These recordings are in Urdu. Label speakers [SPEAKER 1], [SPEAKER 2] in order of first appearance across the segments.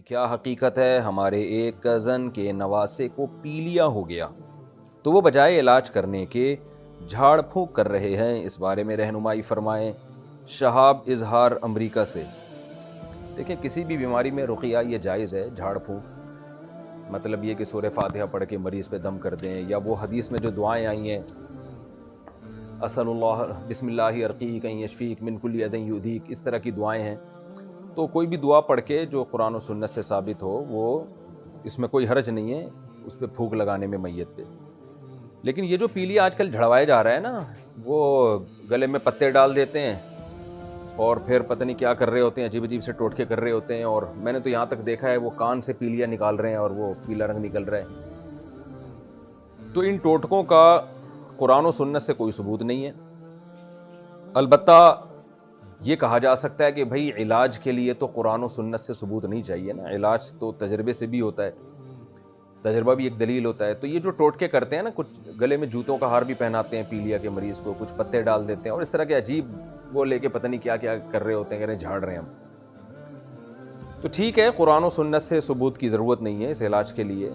[SPEAKER 1] کیا حقیقت ہے ہمارے ایک کزن کے نواسے کو پیلیا ہو گیا تو وہ بجائے علاج کرنے کے جھاڑ پھونک کر رہے ہیں، اس بارے میں رہنمائی فرمائیں۔ شہاب اظہار امریکہ سے۔ دیکھیں، کسی بھی بیماری میں رقیہ یہ جائز ہے، جھاڑ پھونک، مطلب یہ کہ سورہ فاتحہ پڑھ کے مریض پہ دم کر دیں، یا وہ حدیث میں جو دعائیں آئی ہیں، اسأل اللہ بسم اللہ ارقیک ان یشفیک من کل اذی یؤذیک، اس طرح کی دعائیں ہیں، تو کوئی بھی دعا پڑھ کے جو قرآن و سنت سے ثابت ہو، وہ اس میں کوئی حرج نہیں ہے اس پہ پھونک لگانے میں میت پہ۔ لیکن یہ جو پیلیا آج کل جھڑوایا جا رہا ہے نا، وہ گلے میں پتے ڈال دیتے ہیں اور پھر پتہ نہیں کیا کر رہے ہوتے ہیں، عجیب عجیب سے ٹوٹکے کر رہے ہوتے ہیں، اور میں نے تو یہاں تک دیکھا ہے وہ کان سے پیلیا نکال رہے ہیں اور وہ پیلا رنگ نکل رہا ہے۔ تو ان ٹوٹکوں کا قرآن و سنت سے کوئی ثبوت نہیں ہے۔ البتہ یہ کہا جا سکتا ہے کہ بھائی علاج کے لیے تو قرآن و سنت سے ثبوت نہیں چاہیے نا، علاج تو تجربے سے بھی ہوتا ہے، تجربہ بھی ایک دلیل ہوتا ہے۔ تو یہ جو ٹوٹکے کرتے ہیں نا، کچھ گلے میں جوتوں کا ہار بھی پہناتے ہیں پیلیا کے مریض کو، کچھ پتے ڈال دیتے ہیں اور اس طرح کے عجیب وہ لے کے پتہ نہیں کیا کیا کر رہے ہوتے ہیں، کہہ رہے ہیں جھاڑ رہے ہیں ہم۔ تو ٹھیک ہے، قرآن و سنت سے ثبوت کی ضرورت نہیں ہے اس علاج کے لیے،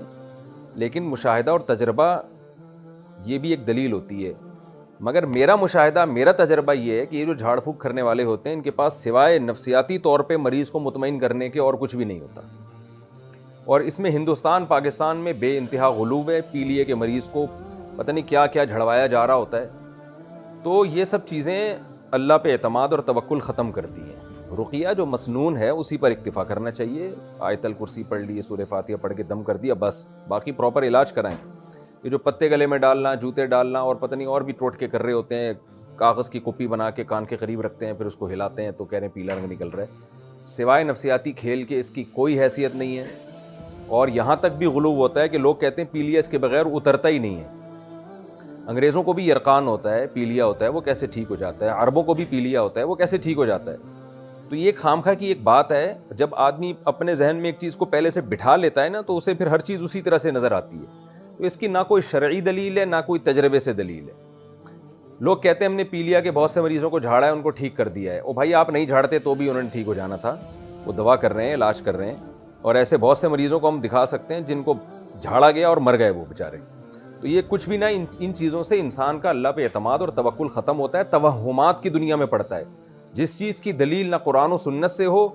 [SPEAKER 1] لیکن مشاہدہ اور تجربہ یہ بھی ایک دلیل ہوتی ہے۔ مگر میرا مشاہدہ، میرا تجربہ یہ ہے کہ یہ جو جھاڑ پھونک کرنے والے ہوتے ہیں، ان کے پاس سوائے نفسیاتی طور پہ مریض کو مطمئن کرنے کے اور کچھ بھی نہیں ہوتا، اور اس میں ہندوستان پاکستان میں بے انتہا غلو ہے، پیلیے کے مریض کو پتہ نہیں کیا کیا جھڑوایا جا رہا ہوتا ہے۔ تو یہ سب چیزیں اللہ پہ اعتماد اور توکل ختم کرتی ہیں۔ رقیہ جو مسنون ہے اسی پر اکتفا کرنا چاہیے، آیت الکرسی پڑھ لی، سورہ فاتحہ پڑھ کے دم کر دیا، بس، باقی پراپر علاج کرائیں۔ یہ جو پتے گلے میں ڈالنا، جوتے ڈالنا اور پتہ نہیں اور بھی ٹوٹکے کر رہے ہوتے ہیں، کاغذ کی کپی بنا کے کان کے قریب رکھتے ہیں، پھر اس کو ہلاتے ہیں تو کہہ رہے ہیں پیلا رنگ نکل رہا ہے، سوائے نفسیاتی کھیل کے اس کی کوئی حیثیت نہیں ہے۔ اور یہاں تک بھی غلو ہوتا ہے کہ لوگ کہتے ہیں پیلیا اس کے بغیر اترتا ہی نہیں ہے۔ انگریزوں کو بھی یرقان ہوتا ہے، پیلیا ہوتا ہے، وہ کیسے ٹھیک ہو جاتا ہے؟ عربوں کو بھی پیلیا ہوتا ہے، وہ کیسے ٹھیک ہو جاتا ہے؟ تو یہ خامخواہ کی ایک بات ہے، جب آدمی اپنے ذہن میں ایک چیز کو پہلے سے بٹھا لیتا ہے نا، تو اسے پھر ہر چیز اسی طرح سے نظر آتی ہے۔ تو اس کی نہ کوئی شرعی دلیل ہے، نہ کوئی تجربے سے دلیل ہے۔ لوگ کہتے ہیں ہم نے پیلیا کے بہت سے مریضوں کو جھاڑا ہے، ان کو ٹھیک کر دیا ہے۔ او بھائی، آپ نہیں جھاڑتے تو بھی انہوں نے ٹھیک ہو جانا تھا، وہ دوا کر رہے ہیں، علاج کر رہے ہیں، اور ایسے بہت سے مریضوں کو ہم دکھا سکتے ہیں جن کو جھاڑا گیا اور مر گئے وہ بیچارے۔ تو یہ کچھ بھی نہ، ان چیزوں سے انسان کا اللہ پہ اعتماد اور توکل ختم ہوتا ہے، توہمات کی دنیا میں پڑتا ہے۔ جس چیز کی دلیل نہ قرآن و سنت سے ہو،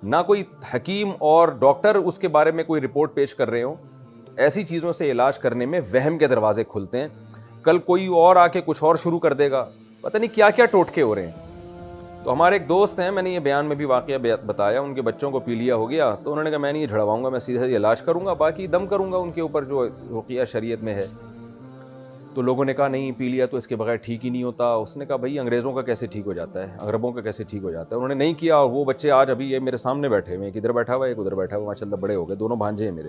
[SPEAKER 1] نہ کوئی حکیم اور ڈاکٹر اس کے بارے میں کوئی رپورٹ پیش کر رہے ہوں، ایسی چیزوں سے علاج کرنے میں وہم کے دروازے کھلتے ہیں۔ کل کوئی اور آ کے کچھ اور شروع کر دے گا، پتہ نہیں کیا کیا ٹوٹکے ہو رہے ہیں۔ تو ہمارے ایک دوست ہیں، میں نے یہ بیان میں بھی واقعہ بتایا، ان کے بچوں کو پیلیا ہو گیا تو انہوں نے کہا میں نہیں یہ جھڑواؤں گا، میں سیدھے علاج کروں گا، باقی دم کروں گا ان کے اوپر جو رقیہ شریعت میں ہے۔ تو لوگوں نے کہا نہیں، پیلیا تو اس کے بغیر ٹھیک ہی نہیں ہوتا۔ اس نے کہا بھائی انگریزوں کا کیسے ٹھیک ہو جاتا ہے، عربوں کا کیسے ٹھیک ہو جاتا ہے؟ انہوں نے نہیں کیا، اور وہ بچے آج ابھی یہ میرے سامنے بیٹھے ہوئے ہیں، ایک ادھر بیٹھا ہوا ہے، ایک ادھر بیٹھا ہوا، ماشاء اللہ بڑے ہو گئے، دونوں بھانجے ہیں میرے۔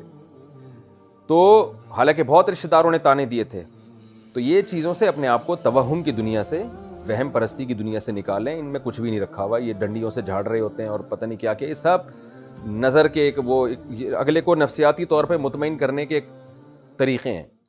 [SPEAKER 1] تو حالانکہ بہت رشتہ داروں نے تانے دیے تھے۔ تو یہ چیزوں سے اپنے آپ کو توہم کی دنیا سے، وہم پرستی کی دنیا سے نکالیں، ان میں کچھ بھی نہیں رکھا ہوا، یہ ڈنڈیوں سے جھاڑ رہے ہوتے ہیں اور پتہ نہیں کیا کہ یہ سب نظر کے ایک وہ اگلے کو نفسیاتی طور پہ مطمئن کرنے کے ایک طریقے ہیں۔